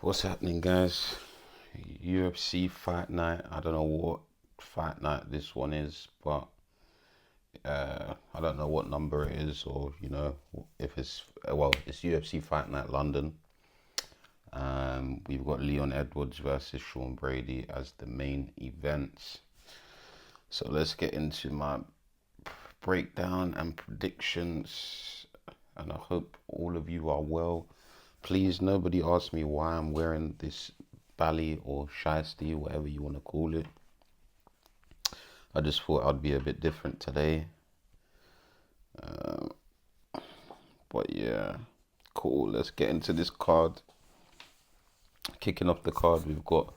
What's happening, guys? UFC fight night. I don't know what fight night this one is, but I don't know what number it is, or if it's it's UFC fight night London. We've got Leon Edwards versus Sean Brady as the main events. So let's get into my breakdown and predictions, and I hope all of you are well. Please, nobody ask me why I'm wearing this bally or shiesty, whatever you want to call it. I just thought I'd be a bit different today. But yeah, cool. Let's get into this card. Kicking off the card, we've got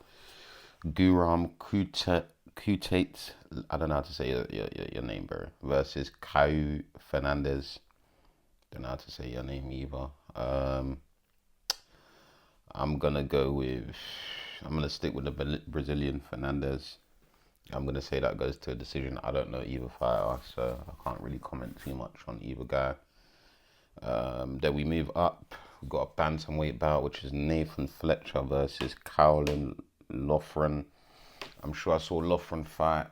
Guram Kutate. I don't know how to say your name, bro. Versus Caio Fernandez. Don't know how to say your name either. I'm gonna stick with the Brazilian Fernandez. I'm gonna say that goes to a decision. I don't know either fighter, so I can't really comment too much on either guy. Then we move up. We've got a bantamweight bout, which is Nathan Fletcher versus Caolin Loughran. I'm sure I saw Loughran fight.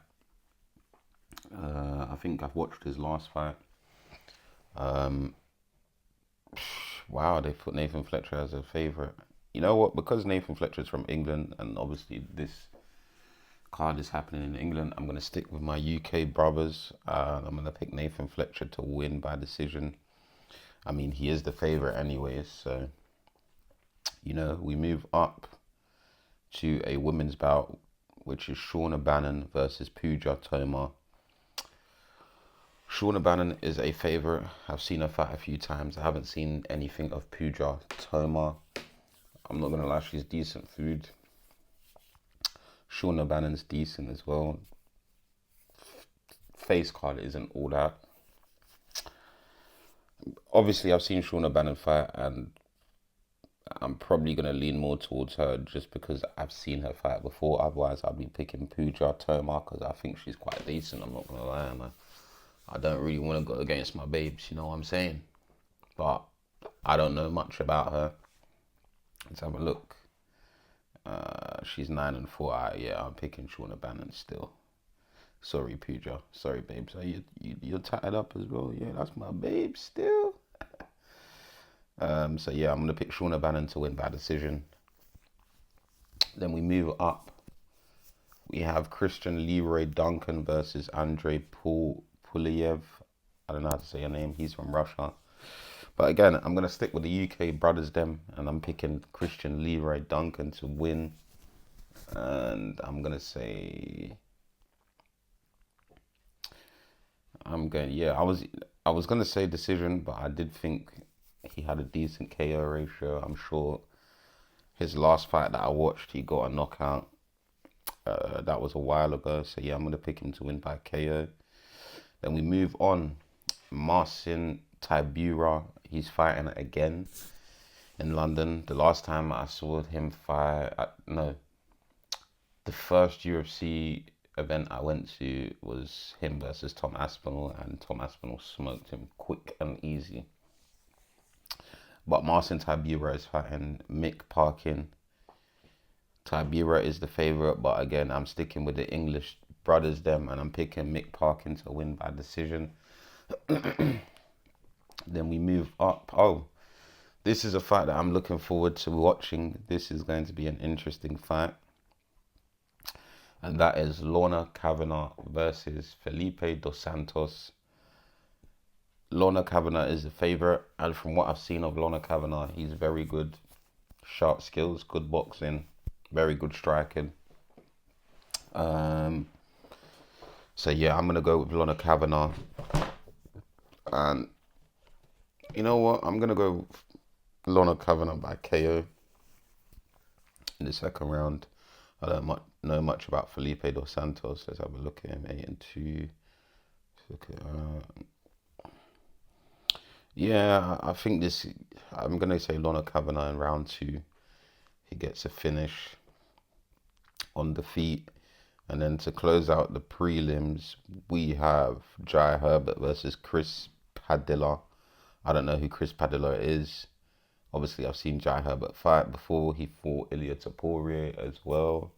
I think I've watched his last fight. Wow, they put Nathan Fletcher as a favourite. You know what? Because Nathan Fletcher's from England, and obviously this card is happening in England, I'm going to stick with my UK brothers. I'm going to pick Nathan Fletcher to win by decision. I mean, he is the favourite anyways, so, we move up to a women's bout, which is Shauna Bannon versus Pooja Toma. Shauna Bannon is a favourite. I've seen her fight a few times. I haven't seen anything of Pooja Toma. I'm not going to lie, she's decent food. Shauna Bannon's decent as well. Face card isn't all that. Obviously, I've seen Shauna Bannon fight, and I'm probably going to lean more towards her just because I've seen her fight before. Otherwise, I'd be picking Pooja Toma because I think she's quite decent. I'm not going to lie, man. I don't really want to go against my babes, you know what I'm saying? But I don't know much about her. Let's have a look. She's 9-4. Yeah, I'm picking Shauna Bannon still. Sorry, Pooja. Sorry, babes. You're tatted up as well? Yeah, that's my babe still. So yeah, I'm gonna pick Shauna Bannon to win by decision. Then we move up. We have Christian Leroy Duncan versus Andrei Puliev. I don't know how to say your name. He's from Russia. But again, I'm going to stick with the UK brothers them, and I'm picking Christian Leroy Duncan to win. And I'm going to say... I was going to say decision, but I did think he had a decent KO ratio. I'm sure his last fight that I watched, he got a knockout. That was a while ago. So yeah, I'm going to pick him to win by KO. Then we move on. Marcin Tybura, he's fighting again in London. The last time I saw him fight, the first UFC event I went to was him versus Tom Aspinall, and Tom Aspinall smoked him quick and easy. But Marcin Tybura is fighting Mick Parkin. Tybura is the favourite, but again, I'm sticking with the English brothers them, and I'm picking Mick Parkin to win by decision. Then we move up. Oh, this is a fight that I'm looking forward to watching. This is going to be an interesting fight. And that is Lorna Kavanagh versus Felipe Dos Santos. Lorna Kavanagh is the favourite, and from what I've seen of Lorna Kavanagh, he's very good. Sharp skills, good boxing, very good striking. So yeah, I'm going to go with Lorna Kavanagh. And you know what? I'm going to go Lorna Kavanagh by KO in the second round. I don't know much about Felipe Dos Santos. Let's have a look at him. 8-2. Look at, yeah, I think this. I'm going to say Lorna Kavanagh in round 2. He gets a finish on the feet. And then to close out the prelims, we have Jai Herbert versus Chris Padilla. I don't know who Chris Padilla is. Obviously, I've seen Jai Herbert fight before. He fought Ilia Topuria as well.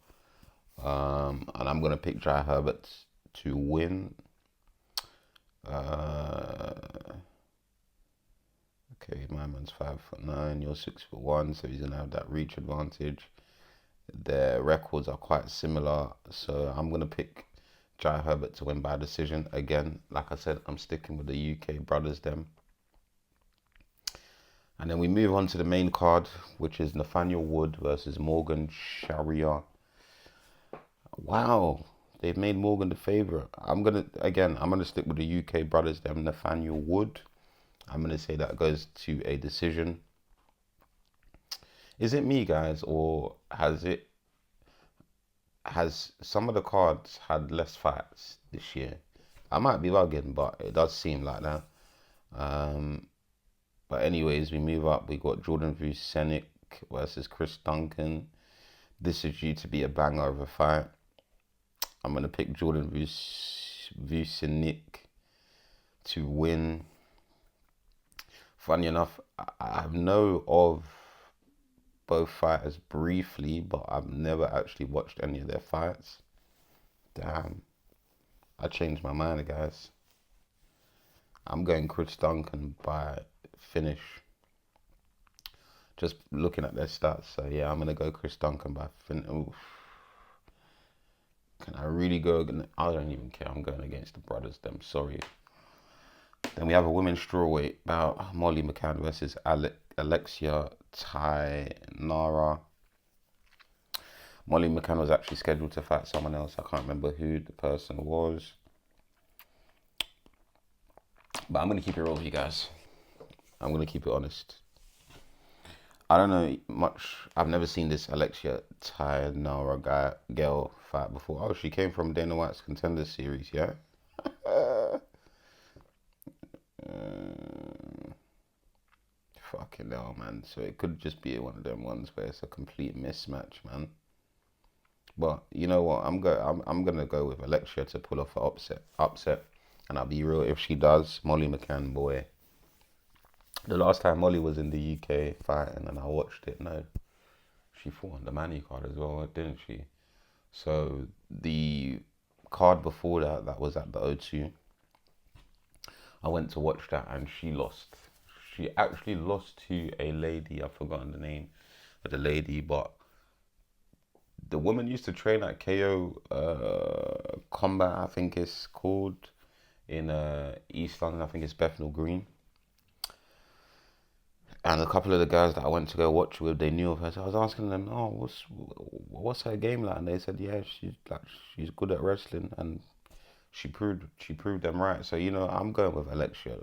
And I'm going to pick Jai Herbert to win. Okay, my man's 5'9", you're 6'1", so he's going to have that reach advantage. Their records are quite similar, so I'm going to pick Jai Herbert to win by decision. Again, like I said, I'm sticking with the UK brothers them. And then we move on to the main card, which is Nathaniel Wood versus Morgan Sharia. Wow, they've made Morgan the favourite. I'm gonna stick with the UK brothers them, Nathaniel Wood. I'm gonna say that goes to a decision. Is it me, guys, or has some of the cards had less fights this year? I might be bugging, but it does seem like that. But anyways, we move up. We got Jordan Vucenic versus Chris Duncan. This is due to be a banger of a fight. I'm gonna pick Jordan Vucenic to win. Funny enough, I know of both fighters briefly, but I've never actually watched any of their fights. Damn, I changed my mind, guys. I'm going Chris Duncan by finish. Just looking at their stats, so yeah, I'm gonna go Chris Duncan by finish. Can I really go? I don't even care. I'm going against the brothers. Them sorry. Then we have a women's strawweight bout: Molly McCann versus Alexia Tainara. Molly McCann was actually scheduled to fight someone else. I can't remember who the person was. But I'm going to keep it real with you guys. I'm going to keep it honest. I don't know much. I've never seen this Alexia Tainara girl fight before. Oh, she came from Dana White's Contender Series, yeah? Fucking hell, man. So it could just be one of them ones where it's a complete mismatch, man. But you know what? I'm gonna go with Alexia to pull off an upset. And I'll be real, if she does, Molly McCann, boy. The last time Molly was in the UK fighting and I watched it, no, she fought on the Manny card as well, didn't she? So the card before that, that was at the O2. I went to watch that and she lost. She actually lost to a lady, I've forgotten the name of the lady, but the woman used to train at KO Combat, I think it's called, in East London. I think it's Bethnal Green. And a couple of the guys that I went to go watch with, they knew of her. So I was asking them, "Oh, what's her game like?" And they said, "Yeah, she's good at wrestling, and she proved them right." So I'm going with Alexia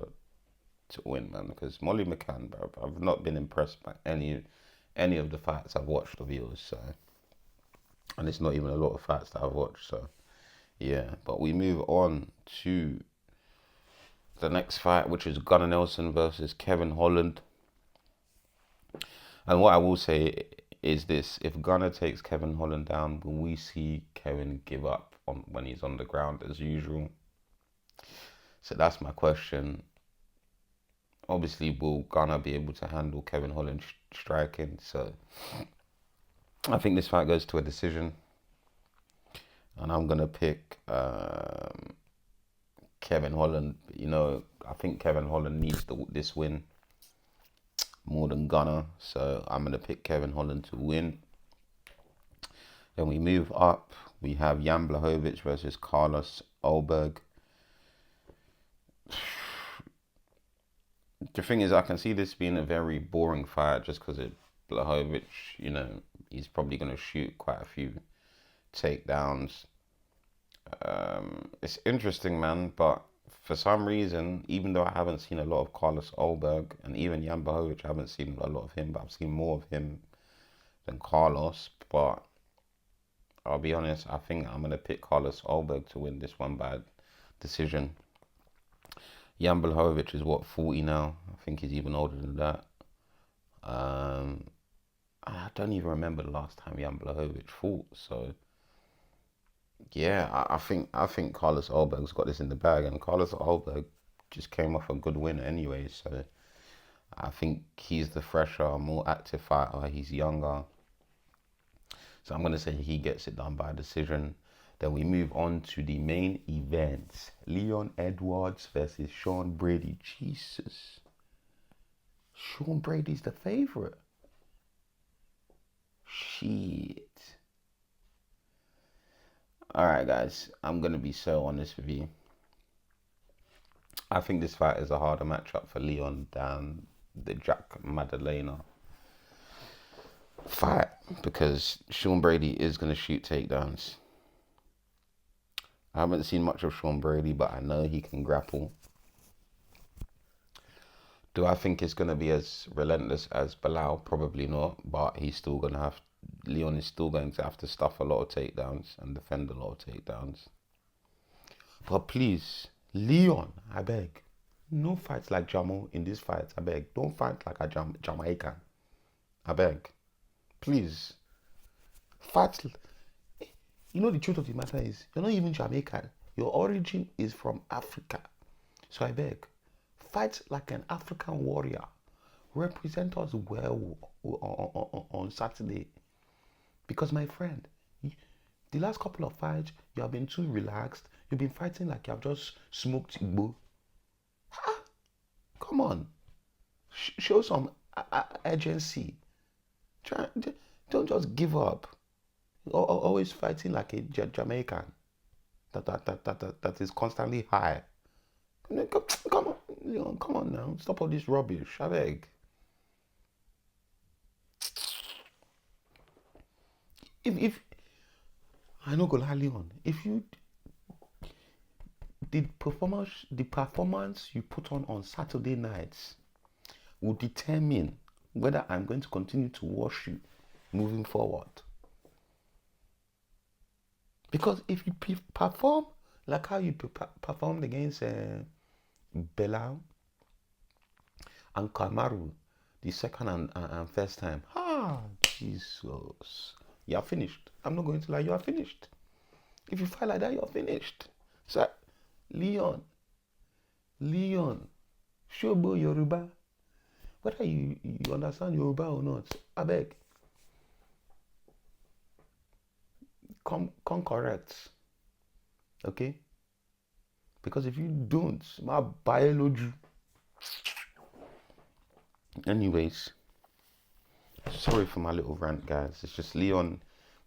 to win, man, because Molly McCann, bro, I've not been impressed by any of the fights I've watched of yours. So, and it's not even a lot of fights that I've watched. So, yeah. But we move on to the next fight, which is Gunnar Nelson versus Kevin Holland. And what I will say is this: if Gunnar takes Kevin Holland down, will we see Kevin give up when he's on the ground as usual? So that's my question. Obviously, will Gunnar be able to handle Kevin Holland striking? So I think this fight goes to a decision. And I'm going to pick Kevin Holland. I think Kevin Holland needs this win more than Gunnar, so I'm going to pick Kevin Holland to win. Then we move up. We have Jan Blachowicz versus Carlos Ulberg. The thing is, I can see this being a very boring fight just because Blachowicz, he's probably going to shoot quite a few takedowns. It's interesting, man, but for some reason, even though I haven't seen a lot of Carlos Ulberg, and even Jan Blachowicz, I haven't seen a lot of him, but I've seen more of him than Carlos. But I'll be honest, I think I'm going to pick Carlos Ulberg to win this one by decision. Jan Blachowicz is 40 now? I think he's even older than that. I don't even remember the last time Jan Blachowicz fought, so yeah, I think Carlos Ulberg's got this in the bag, and Carlos Ulberg just came off a good win anyway, so I think he's the fresher, more active fighter. He's younger. So I'm going to say he gets it done by decision. Then we move on to the main event. Leon Edwards versus Sean Brady. Jesus. Sean Brady's the favorite. Shit. Alright, guys. I'm going to be so honest with you. I think this fight is a harder matchup for Leon than the Jack Maddalena fight, because Sean Brady is going to shoot takedowns. I haven't seen much of Sean Brady, but I know he can grapple. Do I think it's going to be as relentless as Bilal? Probably not, but Leon is still going to have to stuff a lot of takedowns and defend a lot of takedowns. But please, Leon, I beg, no fights like Jamo in this fight, I beg. Don't fight like a Jamaican, I beg. Please, fight. You know the truth of the matter is, you're not even Jamaican. Your origin is from Africa. So I beg, fight like an African warrior. Represent us well on Saturday. Because my friend, the last couple of fights, you have been too relaxed. You've been fighting like you have just smoked Igbo. Come on. Show some urgency. Don't just give up. Always fighting like a Jamaican that is constantly high. Come on, Leon, come on now. Stop all this rubbish. I beg. If I know go lie, Leon, if you the performance you put on Saturday nights will determine whether I'm going to continue to watch you moving forward. Because if you perform like how you performed against Belal and Kamaru the second and first time, Jesus, you are finished. I'm not going to lie, you are finished. If you fight like that, you are finished. So, Leon, Shobo Yoruba, whether you understand Yoruba or not, I beg, come correct, okay? Because if you don't, my biology. Anyways, sorry for my little rant, guys. It's just Leon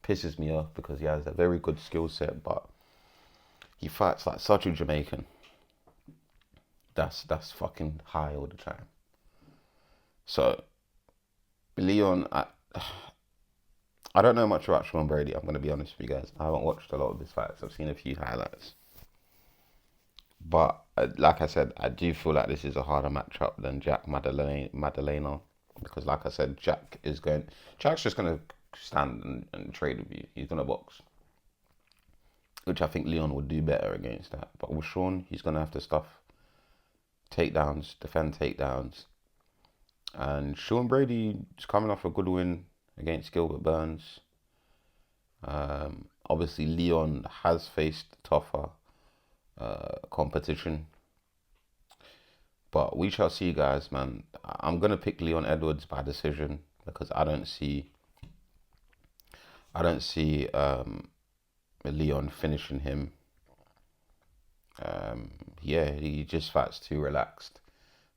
pisses me off because he has a very good skill set, but he fights like such a Jamaican. That's fucking high all the time. So, Leon, I don't know much about Sean Brady. I'm going to be honest with you guys. I haven't watched a lot of his fights. I've seen a few highlights. But like I said, I do feel like this is a harder matchup than Jack Maddalena. Because like I said, Jack's just going to stand and trade with you. He's going to box. Which I think Leon would do better against that. But with Sean, he's going to have to stuff takedowns, defend takedowns. And Sean Brady is coming off a good win against Gilbert Burns. Obviously, Leon has faced tougher competition. But we shall see, guys, man. I'm going to pick Leon Edwards by decision because I don't see Leon finishing him. He just fights too relaxed.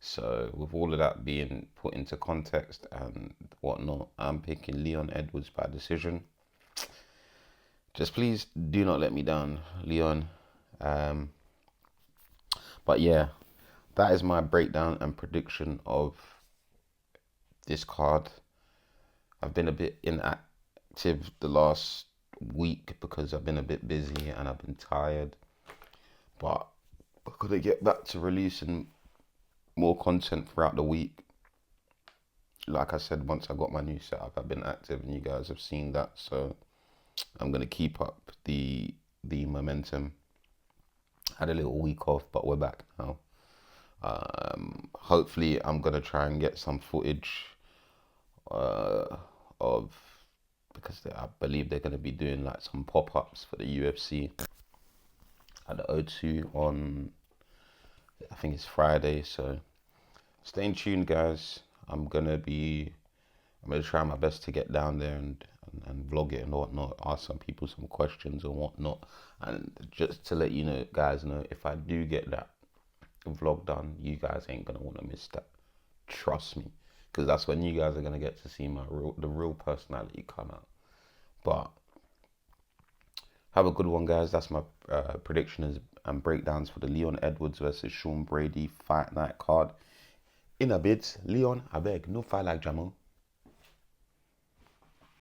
So with all of that being put into context and whatnot, I'm picking Leon Edwards by decision. Just please do not let me down, Leon. But yeah, that is my breakdown and prediction of this card. I've been a bit inactive the last week because I've been a bit busy and I've been tired. But I've got to get back to releasing more content throughout the week. Like I said, once I got my new setup, I've been active and you guys have seen that. So I'm going to keep up the momentum. Had a little week off, but we're back now. Hopefully I'm going to try and get some footage of, because I believe they're going to be doing like some pop-ups for the UFC at the O2 on, I think it's Friday. So stay tuned, guys. I'm gonna try my best to get down there and vlog it and whatnot, ask some people some questions and whatnot. And just to let you know, guys, know if I do get that vlog done, you guys ain't gonna want to miss that. Trust me, because that's when you guys are gonna get to see the real personality come out. But have a good one, guys. That's my predictions and breakdowns for the Leon Edwards versus Sean Brady fight night card. In a bit, Leon, I beg, no fight like Jamo.